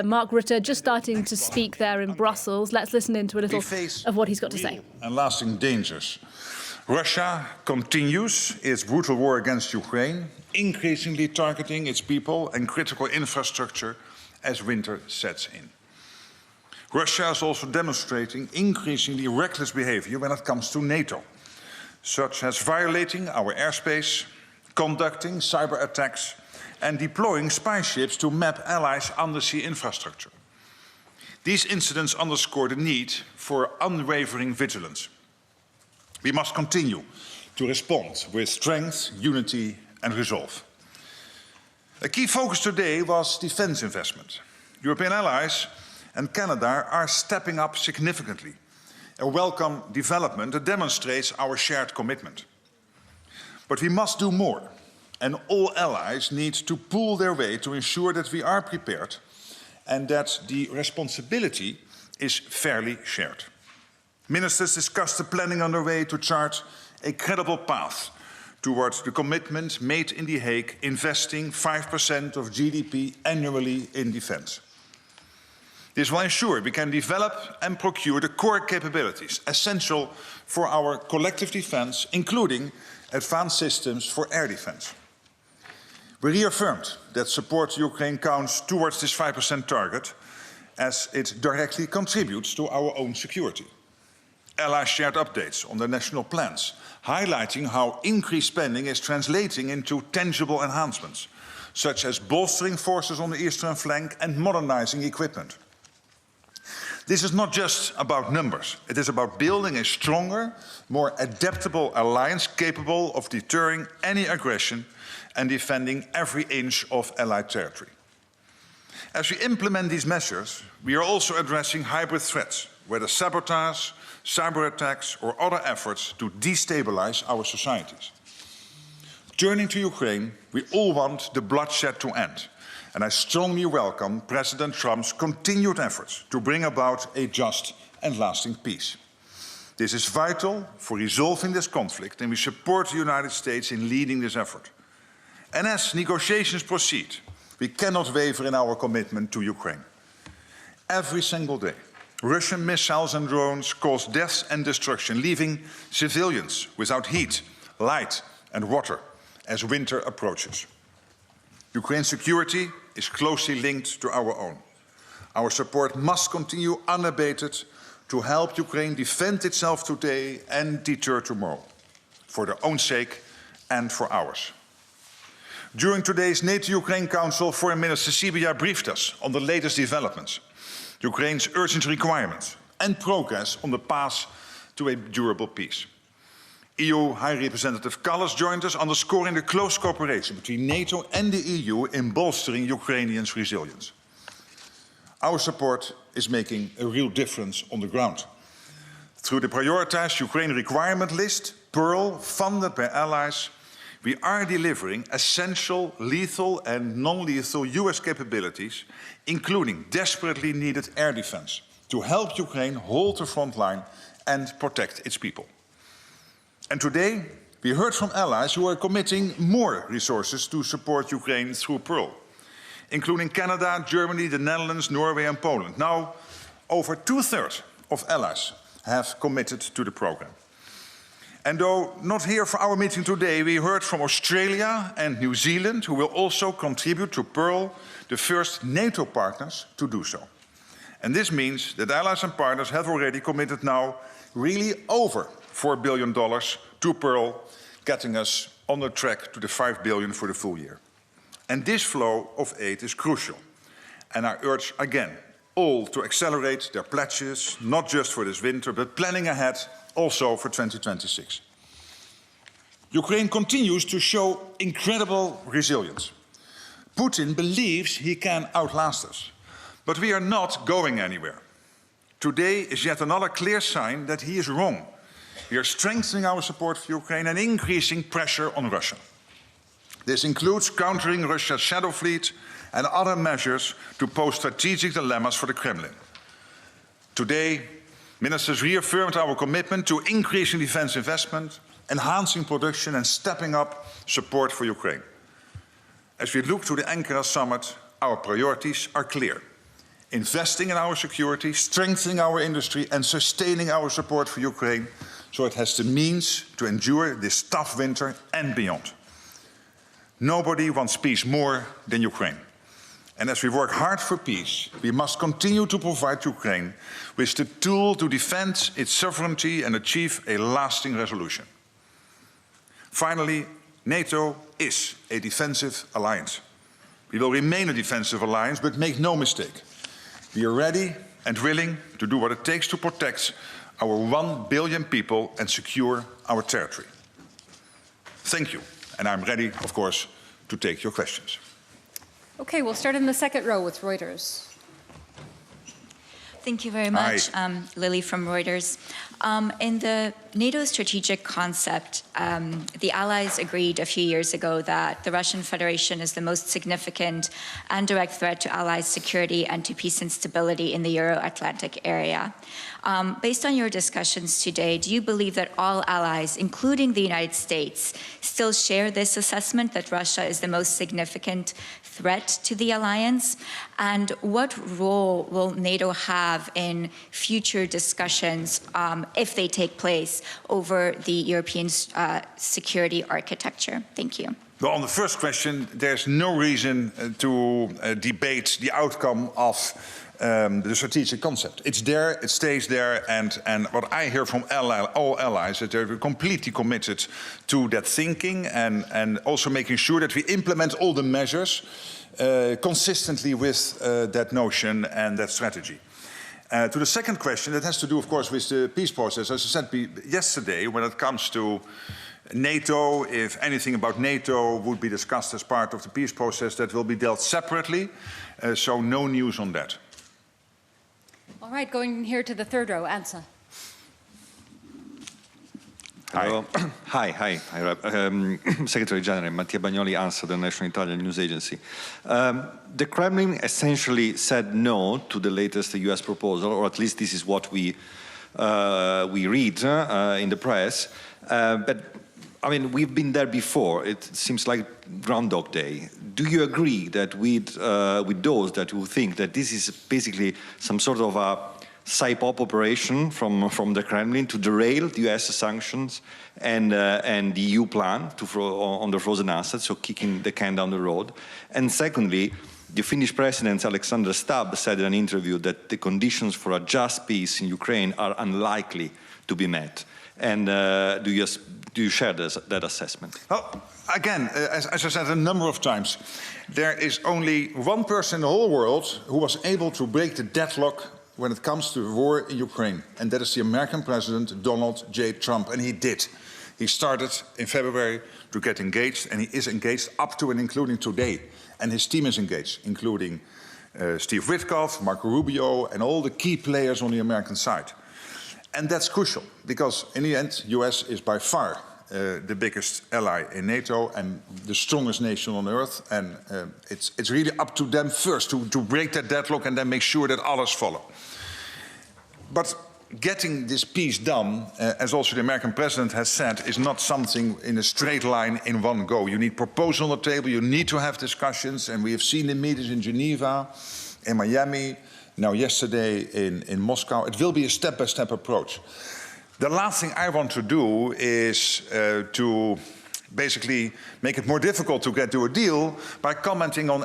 Mark Rutte, just starting to speak there in Brussels. Let's listen into a little of what he's got to say. And lasting dangers. Russia continues its brutal war against Ukraine, increasingly targeting its people and critical infrastructure as winter sets in. Russia is also demonstrating increasingly reckless behavior when it comes to NATO, such as violating our airspace, conducting cyber attacks, and deploying spy ships to map allies' undersea infrastructure. These incidents underscore the need for unwavering vigilance. We must continue to respond with strength, unity, and resolve. A key focus today was defense investment. European allies and Canada are stepping up significantly, a welcome development that demonstrates our shared commitment. But we must do more, and all allies need to pull their weight to ensure that we are prepared and that the responsibility is fairly shared. Ministers discussed the planning underway to chart a credible path towards the commitment made in The Hague, investing 5% of GDP annually in defense. This will ensure we can develop and procure the core capabilities essential for our collective defense, including advanced systems for air defense. We reaffirmed that support to Ukraine counts towards this 5% target, as it directly contributes to our own security. Allies shared updates on their national plans, highlighting how increased spending is translating into tangible enhancements, such as bolstering forces on the eastern flank and modernizing equipment. This is not just about numbers. It is about building a stronger, more adaptable alliance capable of deterring any aggression and defending every inch of Allied territory. As we implement these measures, we are also addressing hybrid threats, whether sabotage, cyber attacks, or other efforts to destabilize our societies. Turning to Ukraine, we all want the bloodshed to end, and I strongly welcome President Trump's continued efforts to bring about a just and lasting peace. This is vital for resolving this conflict, and we support the United States in leading this effort. And as negotiations proceed, we cannot waver in our commitment to Ukraine. Every single day, Russian missiles and drones cause deaths and destruction, leaving civilians without heat, light, and water as winter approaches. Ukraine's security is closely linked to our own. Our support must continue unabated to help Ukraine defend itself today and deter tomorrow, for their own sake and for ours. During today's NATO-Ukraine Council, Foreign Minister Sibiya briefed us on the latest developments, Ukraine's urgent requirements, and progress on the path to a durable peace. EU High Representative Kallas joined us, underscoring the close cooperation between NATO and the EU in bolstering Ukrainians' resilience. Our support is making a real difference on the ground. Through the prioritized Ukraine requirement list, Pearl, funded by allies, we are delivering essential lethal and non-lethal US capabilities, including desperately needed air defense, to help Ukraine hold the front line and protect its people. And today, we heard from allies who are committing more resources to support Ukraine through Pearl, including Canada, Germany, the Netherlands, Norway, and Poland. Now, over 2/3 of allies have committed to the program. And though not here for our meeting today, we heard from Australia and New Zealand, who will also contribute to Pearl, the first NATO partners to do so. And this means that allies and partners have already committed now really over $4 billion to Pearl, getting us on the track to the $5 billion for the full year. And this flow of aid is crucial. And I urge again all to accelerate their pledges, not just for this winter, but planning ahead also for 2026. Ukraine continues to show incredible resilience. Putin believes he can outlast us, but we are not going anywhere. Today is yet another clear sign that he is wrong. We are strengthening our support for Ukraine and increasing pressure on Russia. This includes countering Russia's shadow fleet and other measures to pose strategic dilemmas for the Kremlin. Today, ministers reaffirmed our commitment to increasing defense investment, enhancing production and stepping up support for Ukraine. As we look to the Ankara summit, our priorities are clear. investing in our security, strengthening our industry, and sustaining our support for Ukraine so it has the means to endure this tough winter and beyond. Nobody wants peace more than Ukraine. And as we work hard for peace, we must continue to provide Ukraine with the tool to defend its sovereignty and achieve a lasting resolution. Finally, NATO is a defensive alliance. We will remain a defensive alliance, but make no mistake. We are ready and willing to do what it takes to protect our 1 billion people and secure our territory. Thank you, and I'm ready, of course, to take your questions. Okay, we'll start in the second row with Reuters. Thank you very much, Lily from Reuters. In the NATO strategic concept, the Allies agreed a few years ago that the Russian Federation is the most significant and direct threat to Allies' security and to peace and stability in the Euro-Atlantic area. Based on your discussions today, do you believe that all allies, including the United States, still share this assessment that Russia is the most significant threat to the alliance? And what role will NATO have in future discussions, if they take place, over the European security architecture? Thank you. Well, on the first question, there's no reason to debate the outcome of the strategic concept. It's there, it stays there, and what I hear from all allies, that they're completely committed to that thinking and also making sure that we implement all the measures consistently with that notion and that strategy. To the second question, that has to do, of course, with the peace process. As I said yesterday, when it comes to NATO, if anything about NATO would be discussed as part of the peace process, that will be dealt separately, so no news on that. All right, going here to the third row, Ansa. Hello. Hi. Secretary General Mattia Bagnoli, ANSA, the National Italian News Agency. The Kremlin essentially said no to the latest US proposal, or at least this is what we read in the press. But I mean, we've been there before. It seems like Groundhog Day. Do you agree that with those that who think that this is basically some sort of a psyop operation from the Kremlin to derail the US sanctions and the EU plan on the frozen assets, so kicking the can down the road? And secondly, the Finnish President Alexander Stubb said in an interview that the conditions for a just peace in Ukraine are unlikely to be met. And do you share that assessment? Well, again, as I said a number of times, there is only one person in the whole world who was able to break the deadlock when it comes to the war in Ukraine, and that is the American President Donald J. Trump, and he did. He started in February to get engaged, and he is engaged up to and including today. And his team is engaged, including Steve Witkoff, Marco Rubio, and all the key players on the American side. And that's crucial, because in the end, US is by far the biggest ally in NATO and the strongest nation on earth. And it's really up to them first to break that deadlock and then make sure that others follow. But getting this peace done, as also the American president has said, is not something in a straight line in one go. You need proposals on the table, you need to have discussions, and we have seen the meetings in Geneva, in Miami, now yesterday in Moscow. It will be a step-by-step approach. The last thing I want to do is to basically make it more difficult to get to a deal by commenting on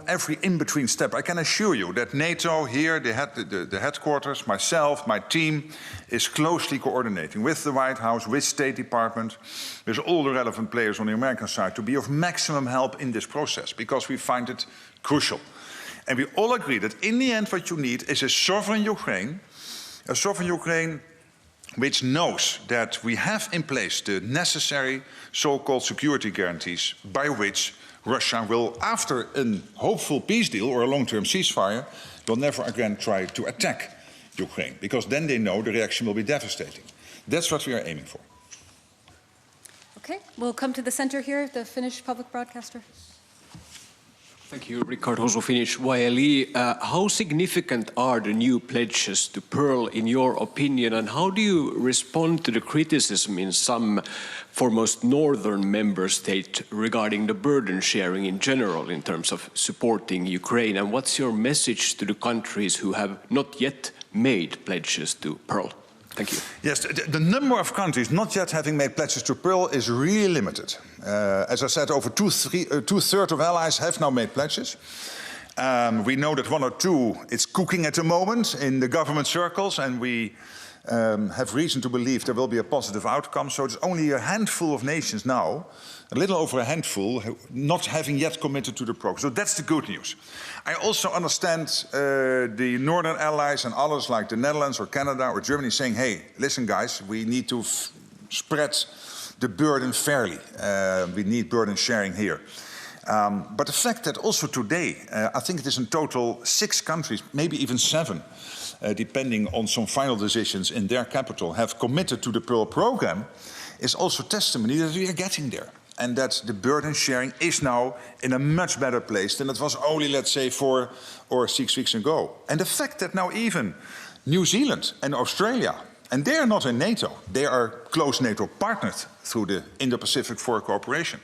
every in-between step. I can assure you that NATO here, the headquarters, myself, my team, is closely coordinating with the White House, with State Department, with all the relevant players on the American side to be of maximum help in this process, because we find it crucial. And we all agree that in the end what you need is a sovereign Ukraine which knows that we have in place the necessary so-called security guarantees by which Russia will, after a hopeful peace deal or a long-term ceasefire, will never again try to attack Ukraine, because then they know the reaction will be devastating. That's what we are aiming for. Okay, we'll come to the center here, the Finnish public broadcaster. Thank you, Richard Hosu-Finnish, YLE. How significant are the new pledges to Pearl in your opinion, and how do you respond to the criticism in some foremost northern member states regarding the burden sharing in general in terms of supporting Ukraine? And what's your message to the countries who have not yet made pledges to Pearl? Thank you. Yes, the number of countries not yet having made pledges to Pearl is really limited. As I said, over two-thirds of allies have now made pledges. We know that one or two, it's cooking at the moment in the government circles, and we have reason to believe there will be a positive outcome. So it's only a handful of nations now, a little over a handful, not having yet committed to the program. So that's the good news. I also understand the northern allies and others like the Netherlands or Canada or Germany saying, hey, listen guys, we need to spread the burden fairly. We need burden sharing here. But the fact that also today, I think it is in total 6 countries, maybe even 7, depending on some final decisions in their capital, have committed to the Pearl program, is also testimony that we are getting there. And that the burden sharing is now in a much better place than it was only, let's say, 4 or 6 weeks ago. And the fact that now even New Zealand and Australia, and they are not in NATO, they are close NATO partners through the Indo-Pacific for cooperation,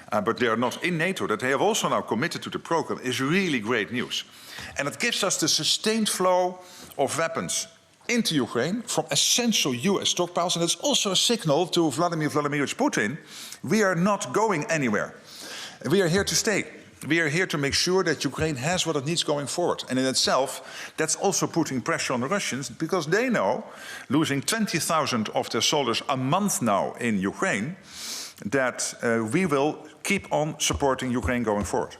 but they are not in NATO, that they have also now committed to the program is really great news. And it gives us the sustained flow of weapons into Ukraine from essential US stockpiles, and it's also a signal to Vladimir Vladimirovich Putin, we are not going anywhere. We are here to stay. We are here to make sure that Ukraine has what it needs going forward. And in itself, that's also putting pressure on the Russians, because they know, losing 20,000 of their soldiers a month now in Ukraine, that we will keep on supporting Ukraine going forward.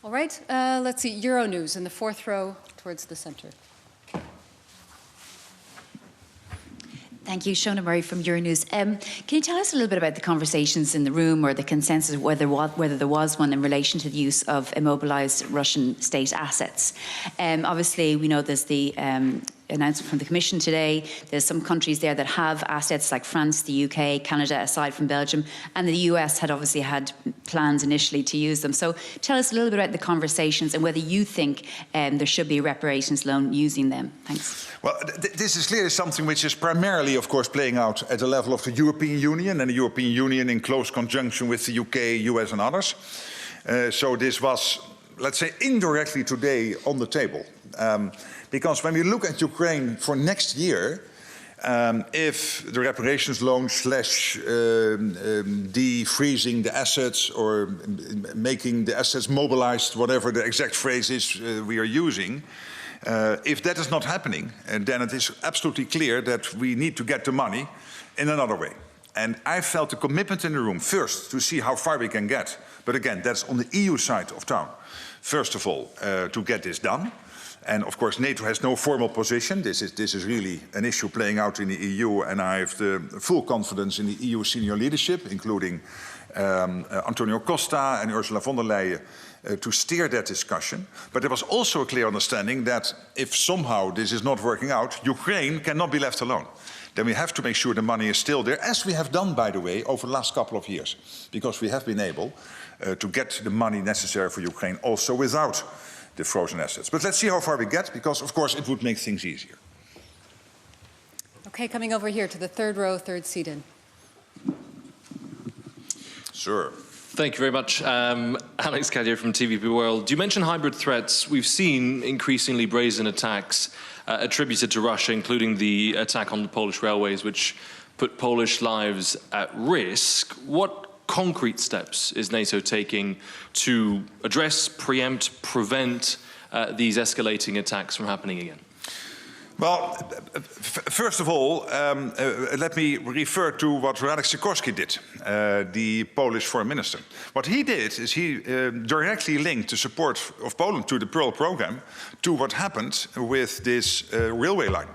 All right, let's see, Euronews in the 4th row towards the center. Thank you, Shona Murray from Euronews. Can you tell us a little bit about the conversations in the room or the consensus, whether there was one in relation to the use of immobilised Russian state assets? Obviously, we know there's the announcement from the Commission today. There's some countries there that have assets like France, the UK, Canada, aside from Belgium, and the US had obviously had plans initially to use them. So tell us a little bit about the conversations and whether you think there should be a reparations loan using them. Thanks. Well, this is clearly something which is primarily, of course, playing out at the level of the European Union, and the European Union in close conjunction with the UK, US and others. So this was, let's say, indirectly today on the table. Because when we look at Ukraine for next year, if the reparations loan slash defreezing the assets or making the assets mobilized, whatever the exact phrase is we are using, if that is not happening, then it is absolutely clear that we need to get the money in another way. And I felt a commitment in the room, first, to see how far we can get. But again, that's on the EU side of town. First of all, to get this done. And of course, NATO has no formal position. This is really an issue playing out in the EU, and I have the full confidence in the EU senior leadership, including Antonio Costa and Ursula von der Leyen, to steer that discussion. But there was also a clear understanding that if somehow this is not working out, Ukraine cannot be left alone. Then we have to make sure the money is still there, as we have done, by the way, over the last couple of years, because we have been able to get the money necessary for Ukraine also without the frozen assets. But let's see how far we get, because, of course, it would make things easier. Okay, coming over here to the 3rd row, 3rd seat in. Sir. Thank you very much. Alex Cadier from TVP World. You mentioned hybrid threats. We've seen increasingly brazen attacks attributed to Russia, including the attack on the Polish railways, which put Polish lives at risk. What concrete steps is NATO taking to address, preempt, prevent these escalating attacks from happening again? Well, first of all, let me refer to what Radek Sikorski did, the Polish foreign minister. What he did is he directly linked the support of Poland to the Pearl program to what happened with this railway line.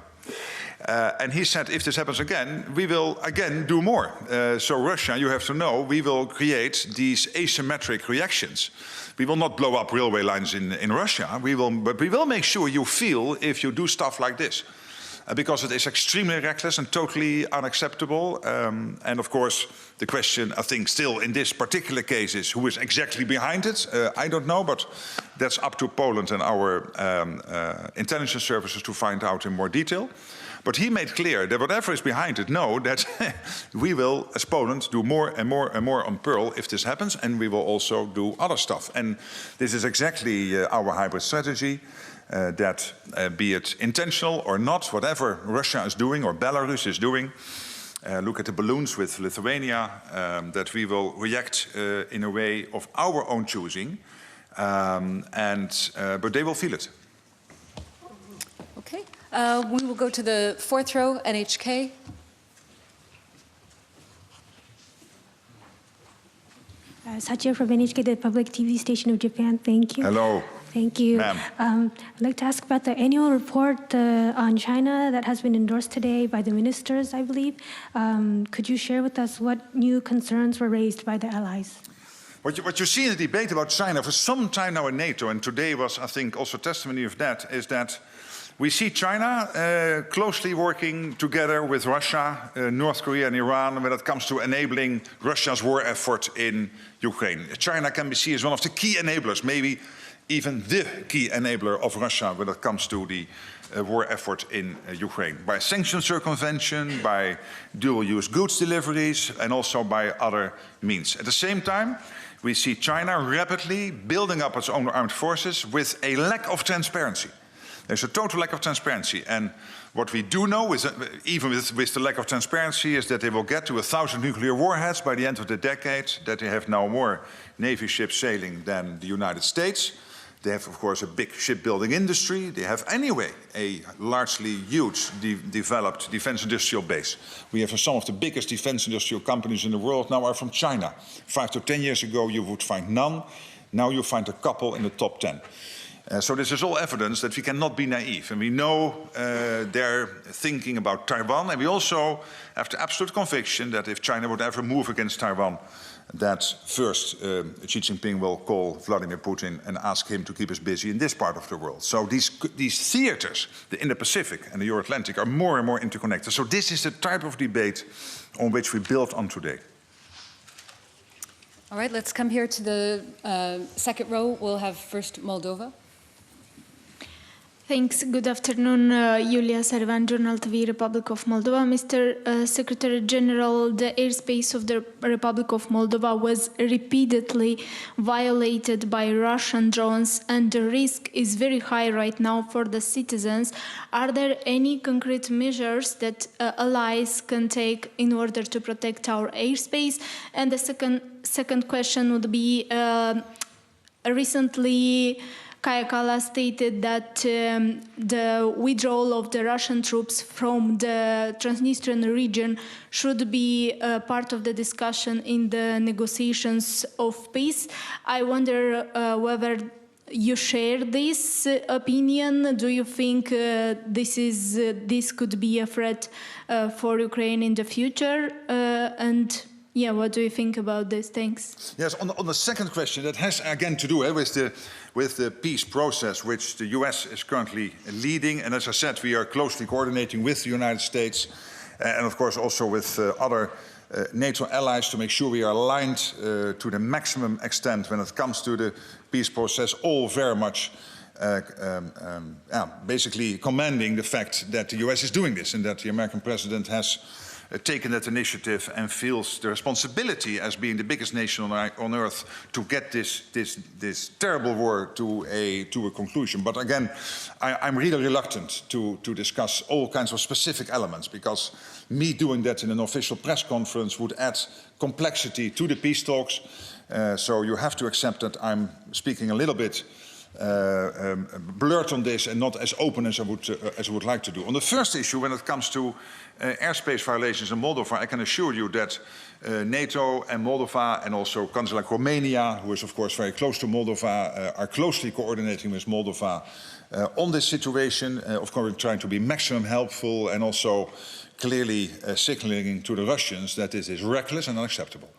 And he said, if this happens again, we will again do more. So Russia, you have to know, we will create these asymmetric reactions. We will not blow up railway lines in Russia, but we will make sure you feel if you do stuff like this. because it is extremely reckless and totally unacceptable. And of course, the question, I think, still in this particular case is who is exactly behind it. I don't know, but that's up to Poland and our intelligence services to find out in more detail. But he made clear that whatever is behind it, know that we will, as Poland, do more and more and more on Pearl if this happens, and we will also do other stuff. And this is exactly our hybrid strategy, that be it intentional or not, whatever Russia is doing or Belarus is doing, look at the balloons with Lithuania, that we will react in a way of our own choosing, but they will feel it. Okay. We will go to the fourth row, NHK. Satya from NHK, the public TV station of Japan. Thank you. Hello. Thank you. Ma'am. I'd like to ask about the annual report on China that has been endorsed today by the ministers, I believe. Could you share with us what new concerns were raised by the allies? What you see in the debate about China for some time now in NATO, and today was, I think, also testimony of that, is that we see China closely working together with Russia, North Korea and Iran when it comes to enabling Russia's war effort in Ukraine. China can be seen as one of the key enablers, maybe even the key enabler of Russia when it comes to the war effort in Ukraine, by sanction circumvention, by dual-use goods deliveries, and also by other means. At the same time, we see China rapidly building up its own armed forces with a lack of transparency. There's a total lack of transparency. And what we do know is that even with the lack of transparency is that they will get to 1,000 nuclear warheads by the end of the decade, that they have now more Navy ships sailing than the United States. They have, of course, a big shipbuilding industry. They have, anyway, a largely huge developed defense industrial base. We have some of the biggest defense industrial companies in the world now are from China. 5 to 10 years ago, you would find none. Now you find a couple in the top 10. So this is all evidence that we cannot be naive. And we know they're thinking about Taiwan. And we also have the absolute conviction that if China would ever move against Taiwan, that first Xi Jinping will call Vladimir Putin and ask him to keep us busy in this part of the world. So these theaters, the Indo-Pacific and the Euro-Atlantic, are more and more interconnected. So this is the type of debate on which we build on today. All right, let's come here to the second row. We'll have first Moldova. Thanks. Good afternoon. Yulia Sarvan, Journal TV, Republic of Moldova. Mr. Secretary General, the airspace of the Republic of Moldova was repeatedly violated by Russian drones, and the risk is very high right now for the citizens. Are there any concrete measures that allies can take in order to protect our airspace? And the second question would be, recently Kaja Kallas stated that the withdrawal of the Russian troops from the Transnistrian region should be part of the discussion in the negotiations of peace. I wonder whether you share this opinion. Do you think this could be a threat for Ukraine in the future? And yeah, what do you think about this? Thanks. Yes, on the second question, that has again to do with the peace process which the US is currently leading. And as I said, we are closely coordinating with the United States and of course also with other NATO allies to make sure we are aligned to the maximum extent when it comes to the peace process, all very much basically commending the fact that the US is doing this and that the American president has taken that initiative and feels the responsibility as being the biggest nation on earth to get this terrible war to a conclusion. But again, I'm really reluctant to discuss all kinds of specific elements, because me doing that in an official press conference would add complexity to the peace talks. So you have to accept that I'm speaking a little bit blurred on this and not as open as I would like to do. On the first issue, when it comes to airspace violations in Moldova, I can assure you that NATO and Moldova, and also countries like Romania, who is of course very close to Moldova, are closely coordinating with Moldova on this situation. Of course, trying to be maximum helpful and also clearly signaling to the Russians that this is reckless and unacceptable.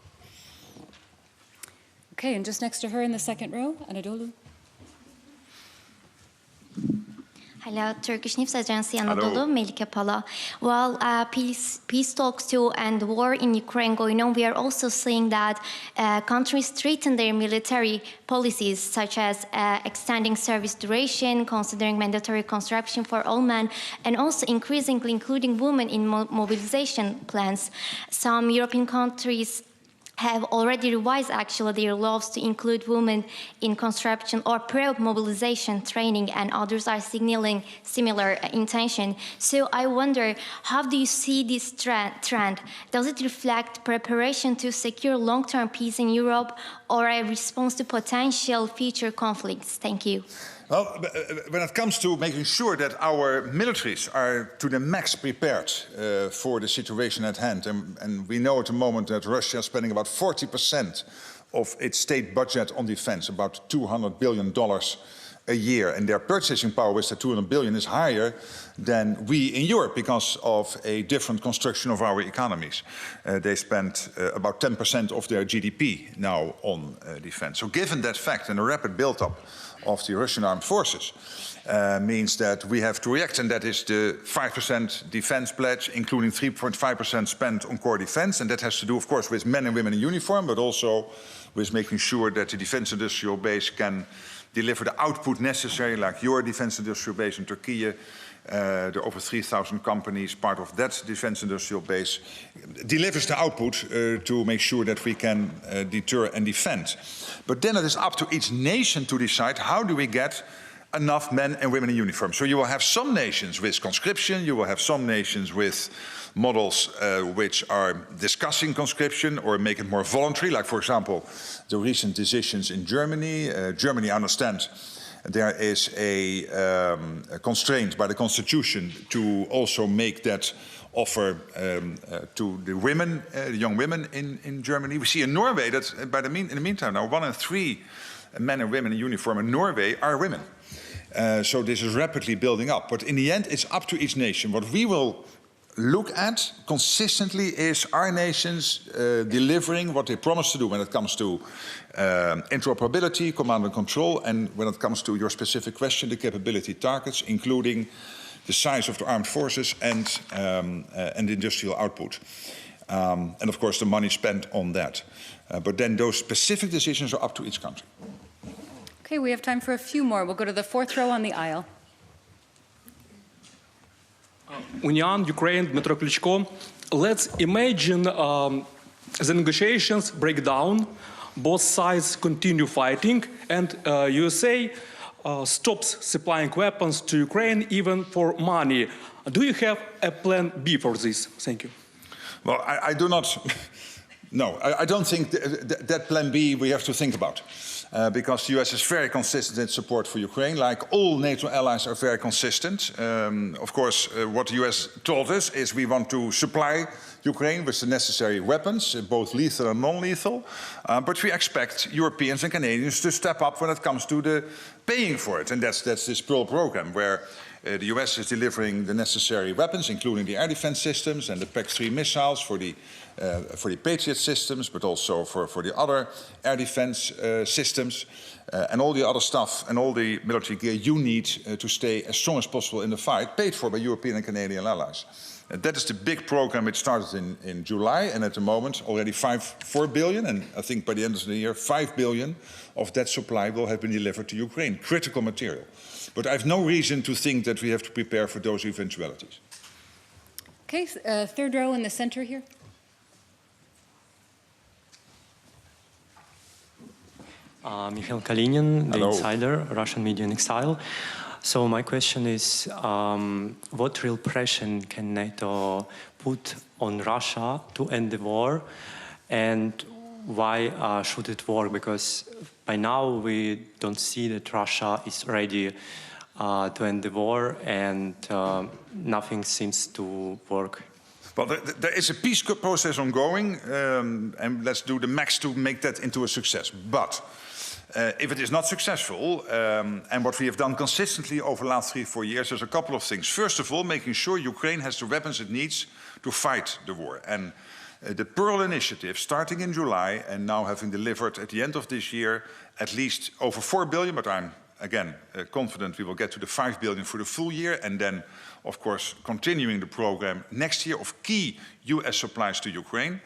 Okay, and just next to her in the second row, Anadolu. Hello, Turkish News Agency Anadolu, Melike Pala. While peace talks too and war in Ukraine going on, we are also seeing that countries strengthen their military policies, such as extending service duration, considering mandatory conscription for all men, and also increasingly including women in mobilization plans. Some European countries have already revised actually their laws to include women in conscription or pre-mobilization training, and others are signaling similar intention. So I wonder, how do you see this trend? Does it reflect preparation to secure long-term peace in Europe or a response to potential future conflicts? Thank you. Well, when it comes to making sure that our militaries are to the max prepared for the situation at hand, and we know at the moment that Russia is spending about 40% of its state budget on defense, about $200 billion a year, and their purchasing power with the 200 billion is higher than we in Europe because of a different construction of our economies. They spend about 10% of their GDP now on defense. So given that fact and the rapid build-up of the Russian armed forces means that we have to react, and that is the 5% defense pledge, including 3.5% spent on core defense, and that has to do, of course, with men and women in uniform, but also with making sure that the defense industrial base can deliver the output necessary, like your defense industrial base in Turkey. There are over 3,000 companies, part of that defense industrial base, delivers the output to make sure that we can deter and defend. But then it is up to each nation to decide, how do we get enough men and women in uniform? So you will have some nations with conscription, you will have some nations with models which are discussing conscription or make it more voluntary, like, for example, the recent decisions in Germany. Germany, I understand, there is a constraint by the constitution to also make that offer to the women, the young women in Germany. We see in Norway that in the meantime now 1 in 3 men and women in uniform in Norway are women. So this is rapidly building up. But in the end, it's up to each nation. What we will look at consistently is our nations delivering what they promised to do when it comes to interoperability, command and control, and when it comes to your specific question, the capability targets, including the size of the armed forces and the industrial output. And of course the money spent on that. But then those specific decisions are up to each country. Okay, we have time for a few more. We'll go to the 4th row on the aisle. Union, Ukraine, Dmytro Klitschko. Let's imagine the negotiations break down, both sides continue fighting, and USA stops supplying weapons to Ukraine even for money. Do you have a plan B for this? Thank you. Well, I do not. No, I don't think that plan B we have to think about. Because the US is very consistent in support for Ukraine, like all NATO allies are very consistent. Of course, what the US told us is we want to supply Ukraine with the necessary weapons, both lethal and non-lethal, but we expect Europeans and Canadians to step up when it comes to the paying for it. And that's this Pearl program, where the US is delivering the necessary weapons, including the air defense systems and the PAC-3 missiles for the Patriot systems, but also for the other air defense systems, and all the other stuff and all the military gear you need to stay as strong as possible in the fight, paid for by European and Canadian allies. That is the big program. It started in July, and at the moment already 4 billion, and I think by the end of the year 5 billion of that supply will have been delivered to Ukraine, critical material. But I have no reason to think that we have to prepare for those eventualities. Okay, 3rd row in the center here. Mikhail Kalinin, The Insider, Russian Media in Exile. So my question is, what real pressure can NATO put on Russia to end the war, and why should it work? Because by now we don't see that Russia is ready to end the war, and nothing seems to work. Well, there is a peace process ongoing, and let's do the max to make that into a success. But if it is not successful, and what we have done consistently over the last 3-4 years, there's a couple of things. First of all, making sure Ukraine has the weapons it needs to fight the war. And the Pearl Initiative, starting in July and now having delivered at the end of this year at least over 4 billion, but I'm again, confident we will get to the 5 billion for the full year, and then, of course, continuing the program next year of key US supplies to Ukraine,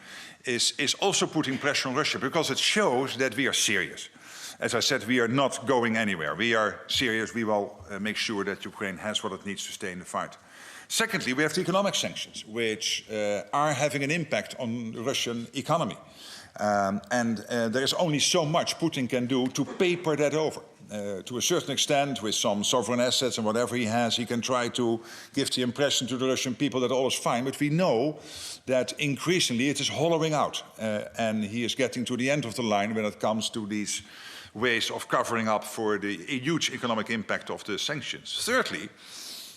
is also putting pressure on Russia, because it shows that we are serious. As I said, we are not going anywhere. We are serious. We will make sure that Ukraine has what it needs to stay in the fight. Secondly, we have the economic sanctions, which are having an impact on the Russian economy. There is only so much Putin can do to paper that over. To a certain extent, with some sovereign assets and whatever he has, he can try to give the impression to the Russian people that all is fine. But we know that increasingly it is hollowing out. And he is getting to the end of the line when it comes to these ways of covering up for the huge economic impact of the sanctions. Thirdly,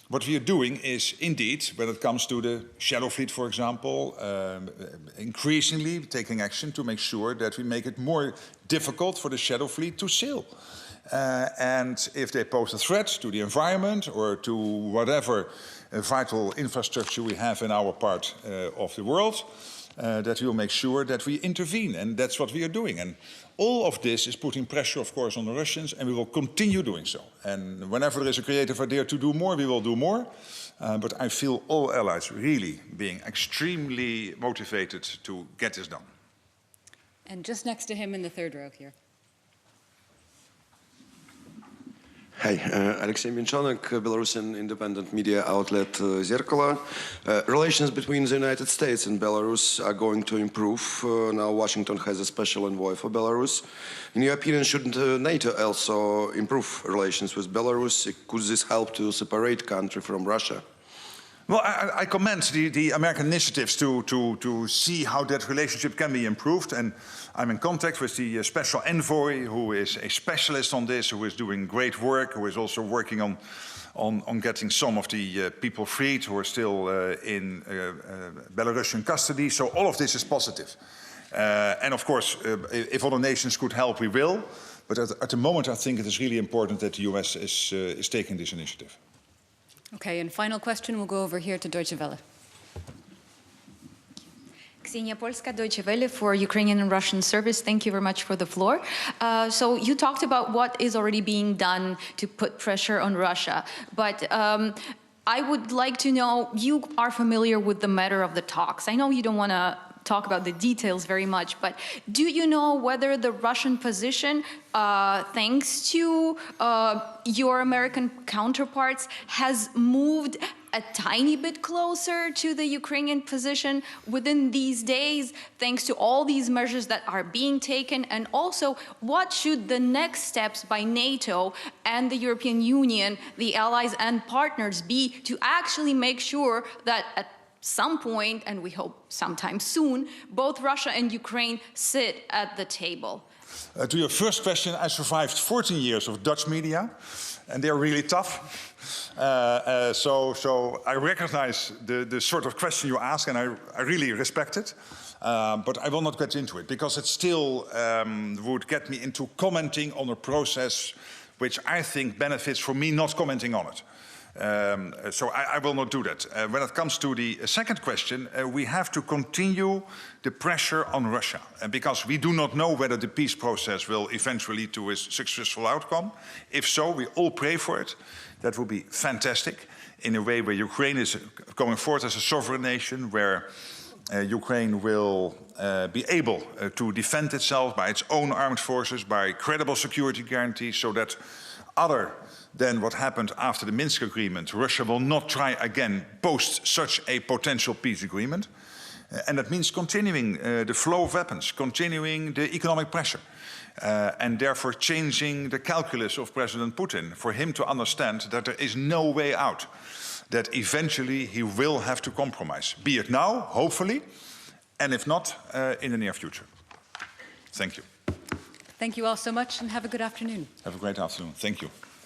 what we are doing is, indeed, when it comes to the shadow fleet, for example, increasingly taking action to make sure that we make it more difficult for the shadow fleet to sail. And if they pose a threat to the environment or to whatever vital infrastructure we have in our part of the world, that we will make sure that we intervene. And that's what we are doing. And all of this is putting pressure, of course, on the Russians, and we will continue doing so. And whenever there is a creative idea to do more, we will do more. But I feel all allies really being extremely motivated to get this done. And just next to him in the third row here. Hi, Alexei Minchonek, Belarusian independent media outlet Zerkalo. Relations between the United States and Belarus are going to improve. Now Washington has a special envoy for Belarus. In your opinion, shouldn't NATO also improve relations with Belarus? Could this help to separate country from Russia? Well, I commend the American initiatives to see how that relationship can be improved. And I'm in contact with the special envoy, who is a specialist on this, who is doing great work, who is also working on getting some of the people freed who are still in Belarusian custody. So all of this is positive. And of course, if other nations could help, we will. But at the moment, I think it is really important that the US is taking this initiative. Okay, and final question, we'll go over here to Deutsche Welle. Ksenia Polska, Deutsche Welle for Ukrainian and Russian service. Thank you very much for the floor. So you talked about what is already being done to put pressure on Russia, but I would like to know, you are familiar with the matter of the talks. I know you don't want to talk about the details very much, but do you know whether the Russian position, thanks to your American counterparts, has moved a tiny bit closer to the Ukrainian position within these days, thanks to all these measures that are being taken? And also, what should the next steps by NATO and the European Union, the allies and partners, be to actually make sure that at some point, and we hope sometime soon, both Russia and Ukraine sit at the table? To your first question, I survived 14 years of Dutch media, and they're really tough. So I recognize the sort of question you ask, and I really respect it. But I will not get into it, because it still would get me into commenting on a process which I think benefits from me not commenting on it. So I will not do that. When it comes to the second question, we have to continue the pressure on Russia, because we do not know whether the peace process will eventually lead to a successful outcome. If so, we all pray for it. That would be fantastic, in a way where Ukraine is going forward as a sovereign nation, where Ukraine will be able to defend itself by its own armed forces, by credible security guarantees, so that other than what happened after the Minsk agreement, Russia will not try again post such a potential peace agreement. And that means continuing the flow of weapons, continuing the economic pressure, and therefore changing the calculus of President Putin, for him to understand that there is no way out, that eventually he will have to compromise, be it now, hopefully, and if not, in the near future. Thank you. Thank you all so much, and have a good afternoon. Have a great afternoon. Thank you.